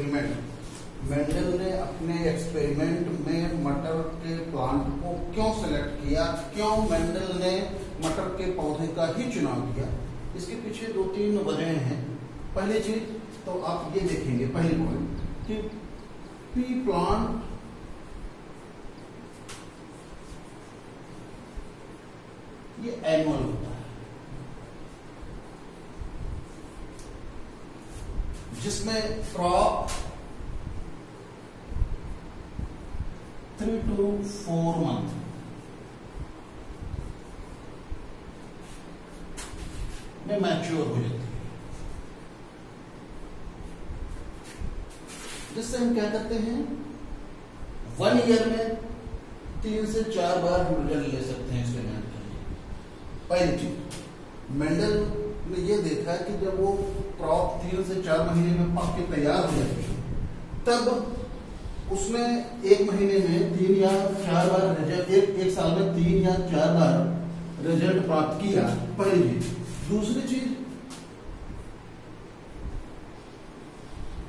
Experiment, Mendel ने अपने experiment में मटर के प्लांट को क्यों सेलेक्ट किया, क्यों मेंडल ने मटर के पौधे का ही चुनाव किया, इसके पीछे 2-3 वजह हैं। पहली चीज तो आप ये देखेंगे, पहली पॉइंट कि पी प्लांट ये एनुअल होता है, जिसमें क्रॉप 3 to 4 मंथ में मैच्योर हो जाती है, जिससे हम क्या करते हैं 1 ईयर में 3 से 4 बार हम रिजल्ट ले सकते हैं एक्सपेरिमेंट के लिए। पहली चीज, मेंडल ने यह देखा कि जब वो क्रॉप 3 से 4 महीने में पक के तैयार हो जाती है, तब उसने 1 महीने में 3 या 4 बार रिजल्ट, एक साल में 3 या 4 बार रिजल्ट प्राप्त किया। पहली चीज। दूसरी चीज,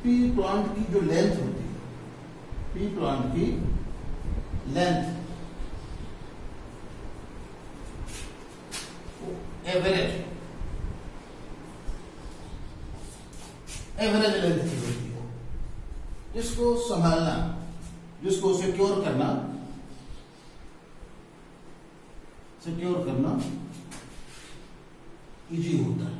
पी प्लांट की जो लेंथ होती है, पी प्लांट की लेंथ एवरेज लेंथ की होती है, जिसको संभालना, जिसको सिक्योर करना इजी होता है।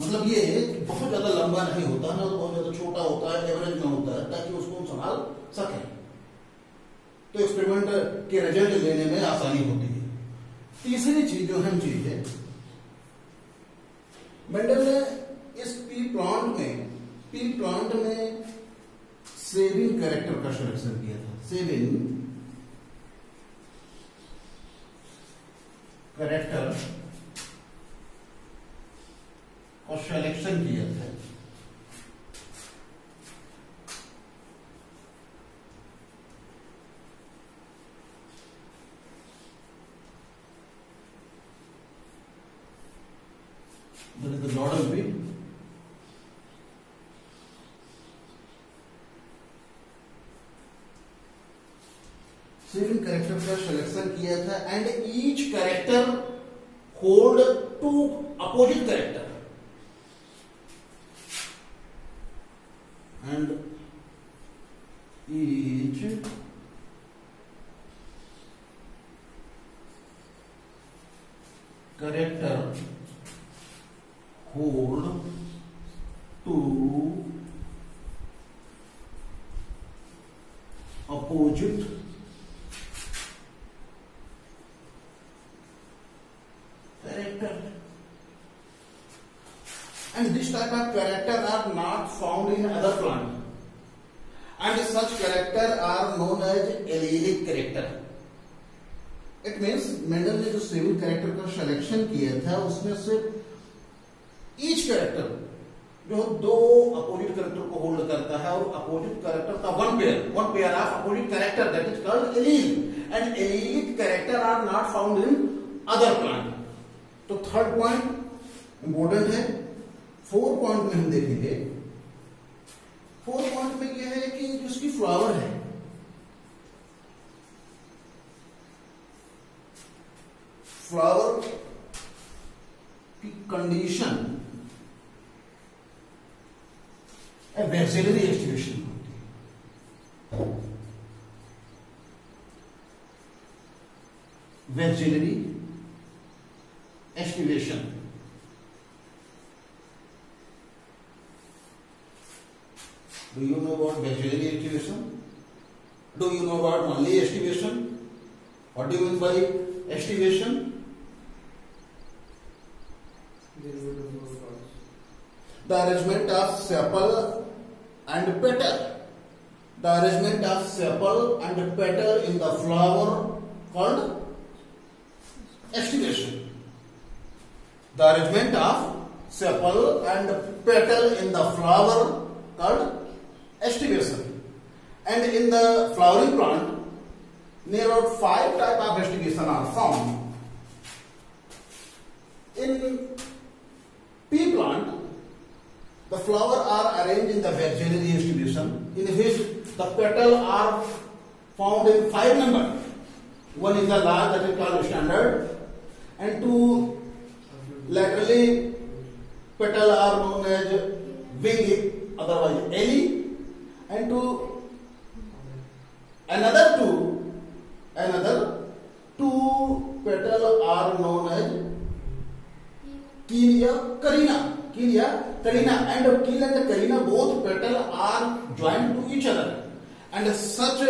मतलब ये बहुत ज्यादा लंबा नहीं होता ना, तो बहुत ज्यादा छोटा होता है, एवरेज में होता है, ताकि उसको हम संभाल सकें, तो एक्सपेरिमेंट के रिजल्ट लेने में आसानी होती है। तीसरी चीज जो अहम चीज है, मेंडल ने इस पी प्लांट में सेविंग कैरेक्टर का सिलेक्शन किया था। सेविंग कैरेक्टर का सिलेक्शन किया था, that is the nodal B. Saving character का सिलेक्शन किया था, and each character hold 2 opposite character, and each character hold 2 opposite character, and this type of character are not found in other plant, and such character are known as allelic character. It means Mendel ने जो saving character का selection किया था, उसमें से each character जो 2 opposite character को hold करता है, और अपोजिट कैरेक्टर का one pair of opposite character, that is called allele, and allelic character are not found in other plant. तो थर्ड पॉइंट इंपॉर्टेंट है। 4 पॉइंट में हम देखेंगे, 4 पॉइंट में यह है कि जिसकी फ्लावर है, फ्लावर की कंडीशन वैक्सीलरी एक्टिवेशन होती है। वैक्सीलरी activation do you know about वैक्सीलरी activation? Do you know about Monley activation? What do you mean by activation? The arrangement of sepal and petal. The arrangement of sepal and petal in the flower called estivation. The arrangement of sepal and petal in the flower called estivation. And in the flowering plant, near about 5 types of estivation are found. In pea plant, The flower are arranged in the vexillary distribution, in which the petal are found in 5 number. One is the large, that is called standard, and 2 laterally petal are known as wing, otherwise ellie, and another two petal are known as Kilia Carina, and keel and carina both petal are joined to each other, and such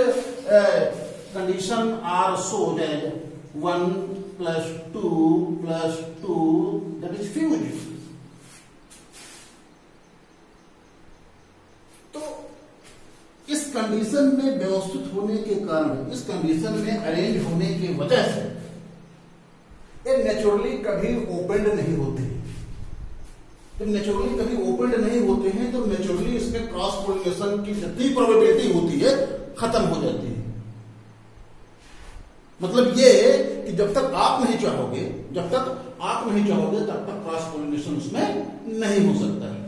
condition are shown as 1 plus 2 plus 2, that is fused. तो इस condition में व्यवस्थित होने के कारण, इस condition में arrange होने की वजह से ये नेचुरली कभी ओपनड नहीं होते हैं। जब नेचुरली कभी ओपनड नहीं होते हैं तो नेचुरली इसमें क्रॉस पोलिनेशन की जितनी प्रोबेबिलिटी होती है खत्म हो जाती है। मतलब ये कि जब तक आप नहीं चाहोगे तब तक क्रॉस पोलिनेशन उसमें नहीं हो सकता है।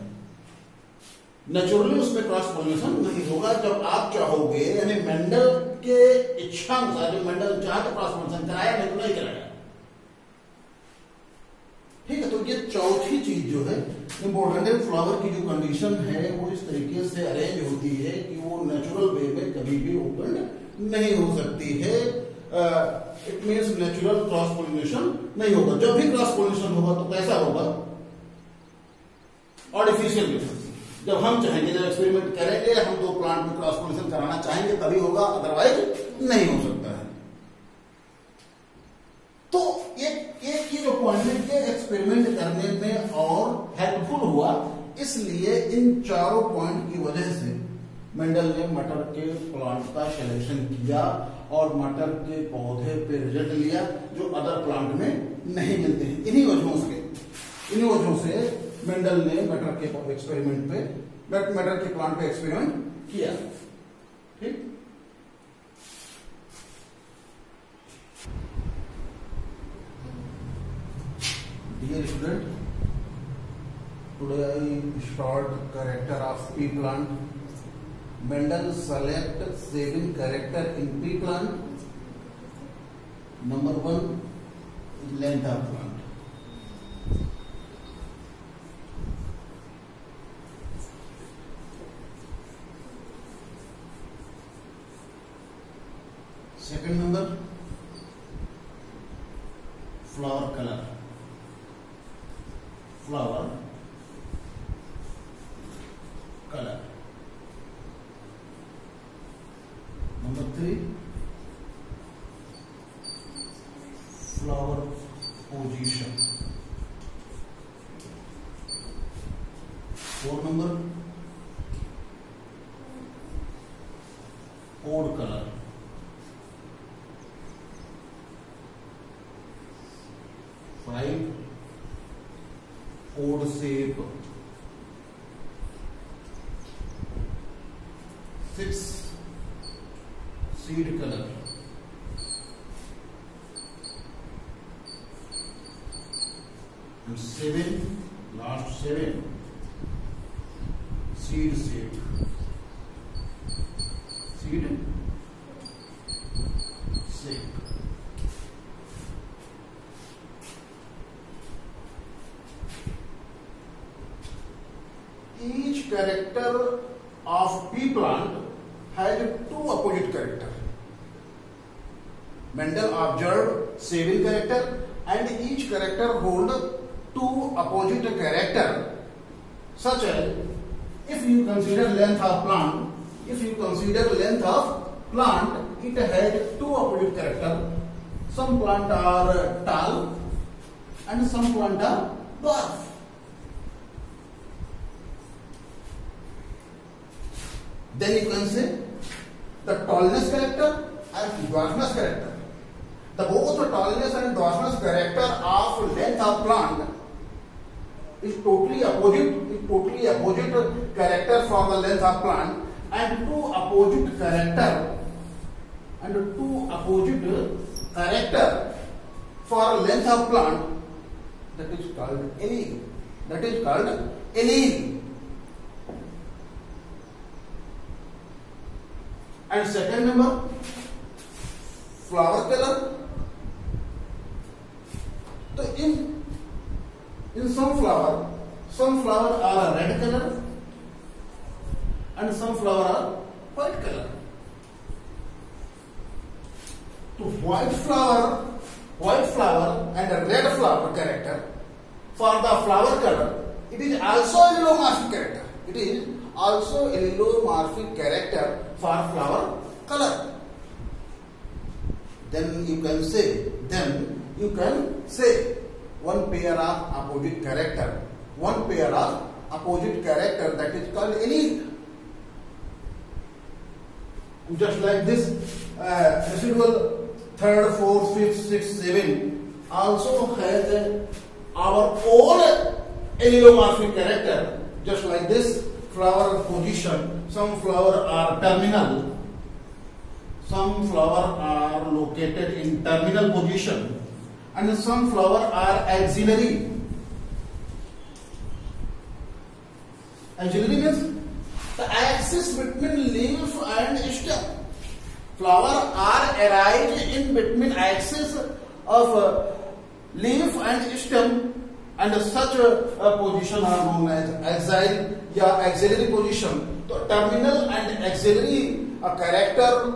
नेचुरली उसमें क्रॉस पोलिनेशन नहीं होगा। जब आप चाहोगे, यानी मेंडल के इच्छा अनुसार, जो मेंडल चाहे तो क्रॉस पोलिनेशन कराया, नहीं तो नहीं कराया। ठीक है, तो ये चौथी चीज जो है इंपॉर्टेंट है। फ्लावर की जो कंडीशन है वो इस तरीके से अरेंज होती है कि वो नेचुरल वे में कभी भी ओपन नहीं हो सकती है। It means natural cross pollination नहीं होगा। जब भी क्रॉस पोलिनेशन होगा तो कैसा होगा? Artificial method. जब हम चाहेंगे, जब एक्सपेरिमेंट करेंगे, हम 2 प्लांट में क्रॉस पोलिनेशन कराना चाहेंगे तभी होगा, अदरवाइज नहीं हो सकता है। तो एक ये जो पॉइंट है कि एक्सपेरिमेंट करने में और हेल्पफुल हुआ, इसलिए इन चारों पॉइंट की वजह से मेंडल ने मटर के प्लांट का सिलेक्शन किया और मटर के पौधे पे रिजल्ट लिया जो अदर प्लांट में नहीं मिलते हैं। इन्हीं वजहों से मेंडल ने मटर के प्लांट पे एक्सपेरिमेंट किया। ठीक, dear student, today I start character of pea plant. Mendel select 7 character in pea plant. Number 1 is length of plant. Second number, flower color. Flower color. Number 3, flower position. 4 number, pod color. 5, pod shape. 6, seed color. And 7, last 7, seed shape. Seed shape. Each character of pea plant has 2 opposite characters. Mendel observed 7 characters and each character hold 2 opposite characters, such as if you consider length of plant, it has 2 opposite characters. Some plant are tall and some plant are dwarf. Then you can say the tallness character and dwarfness character. The both tallness and dwarfness character of length of plant is totally opposite character for the length of plant, and 2 opposite character for length of plant, that is called allele. And second number, flower color. So in some flower are red color and some flower are white color. So white flower and a red flower character for the flower color, it is also allelomorphic character. It is also allelomorphic character for flower color. Then you can say one pair of opposite character that is called allelic. Just like this residual third, fourth, fifth, sixth, seventh also has our own allelomorphic character. Just like this flower position, some flower are terminal, some flower are located in terminal position, and some flower are axillary. Axillary means the axis between leaf and stem. Flower are arranged in between axis of leaf and stem, and such a position are known as axile या axillary position. So terminal and axillary character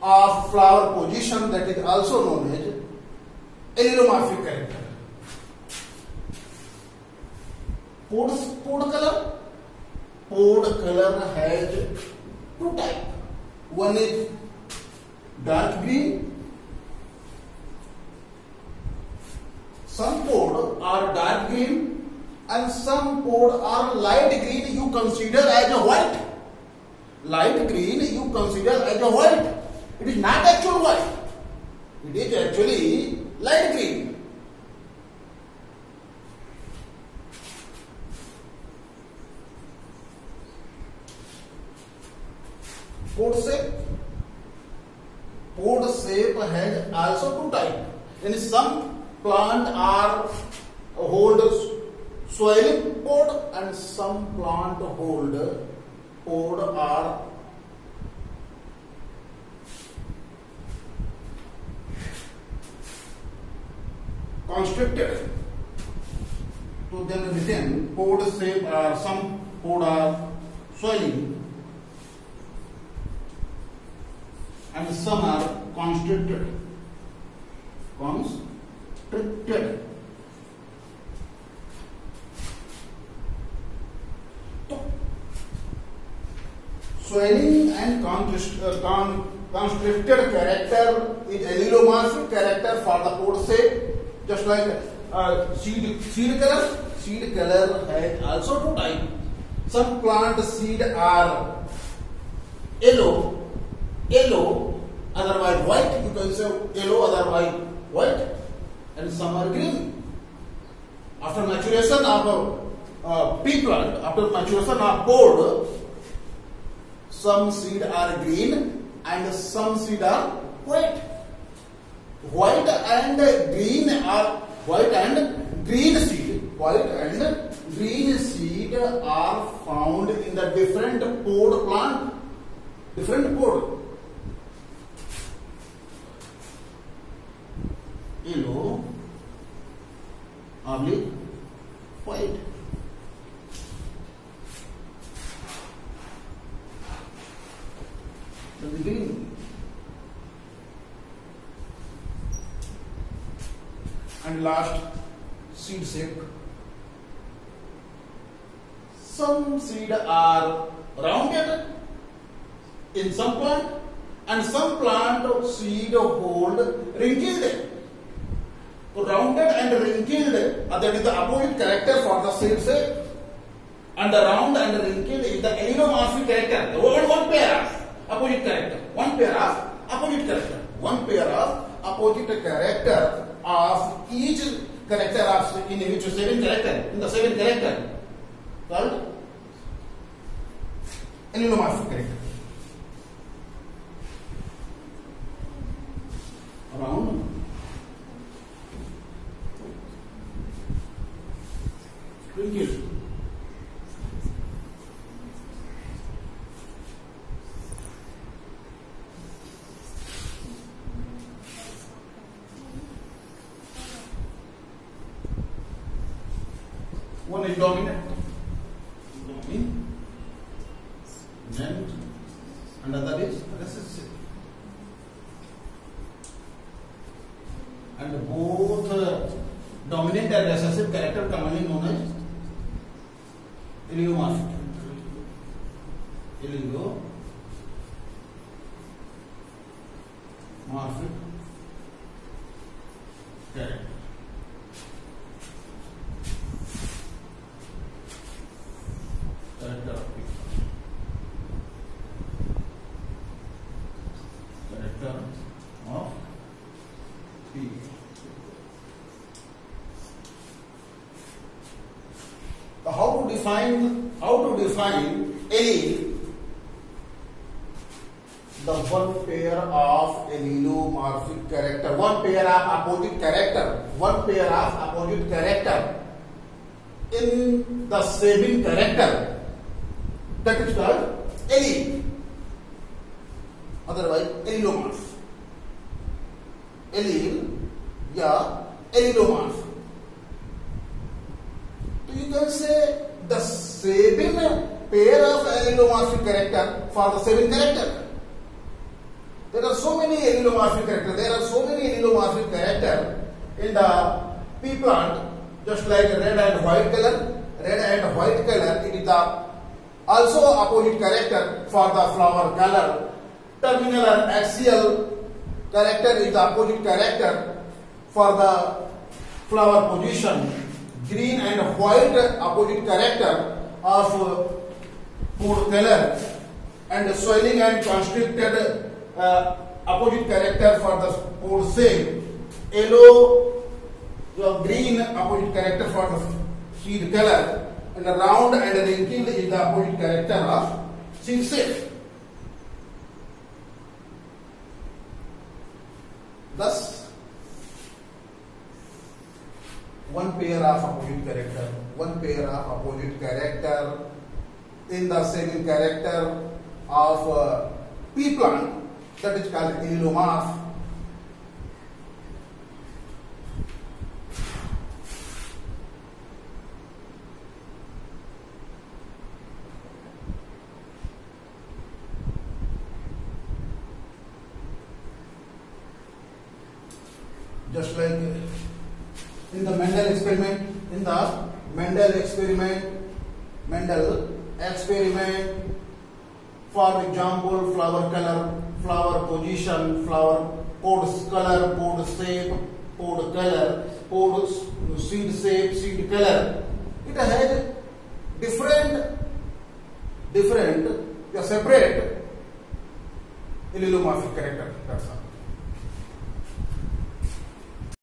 of flower position, that is also known as allelomorphic character. Pod color has two types. One is dark green. Some pod are dark green and some pod are light green. You consider as a white. Light green you consider as a white. It is not actual white. It is actually light green. Pod shape has also two types. In some plant are hold swelling pod and some plant hold pod are constricted. So then written pod shape are some pod are swelling and some are constricted. Swelling and constricted character is allelomorphic character for the pod shape. Just like seed color. Seed color has also two types. Some plant seed are yellow, otherwise white. You can say yellow, otherwise white, and some are green. After maturation of pea plant, after maturation of pod, some seed are green and some seed are white. White and green seed are found in the different pod plant, different pod. Yellow, oblique, white. The green. And last, seed shape. Some seed are rounded in some plant, and some plant seed hold wrinkled. So rounded and wrinkled, that is the opposite character for the seed shape. And the round and wrinkled is the allelomorphic character. One pair of opposite character. One pair of opposite character. One pair of opposite character of each character of in which seven character, in the seven character called allelomorphic character. Round, wrinkled, dominant, and other is recessive. And both dominant and recessive character commonly known as allelomorphic. Allelomorphic character. Character of P. So how to define allele? The one pair of allelomorphic character, one pair of opposite character in the same character, that is called allele. Otherwise allelomorph. Allele या allelomorph. So you can say the same pair of allelomorphic character for the same character. There are so many allelomorphic characters. In the pea plant, just like red and white color. It is the also opposite character for the flower color. Terminal and axial character is the opposite character for the flower position. Green and white opposite character of food color, and swelling and constricted opposite character for the food shape. Yellow, green opposite character for the seed color, and round and wrinkled is the opposite character of seed shape. Thus, one pair of opposite character in the same character of pea plant, that is called allelomorph. Just like in the Mendel experiment, for example, flower color, flower position, flower pod color, pod shape, pod color, pod seed shape, seed color. It has different, separate allelomorphic character. That's all.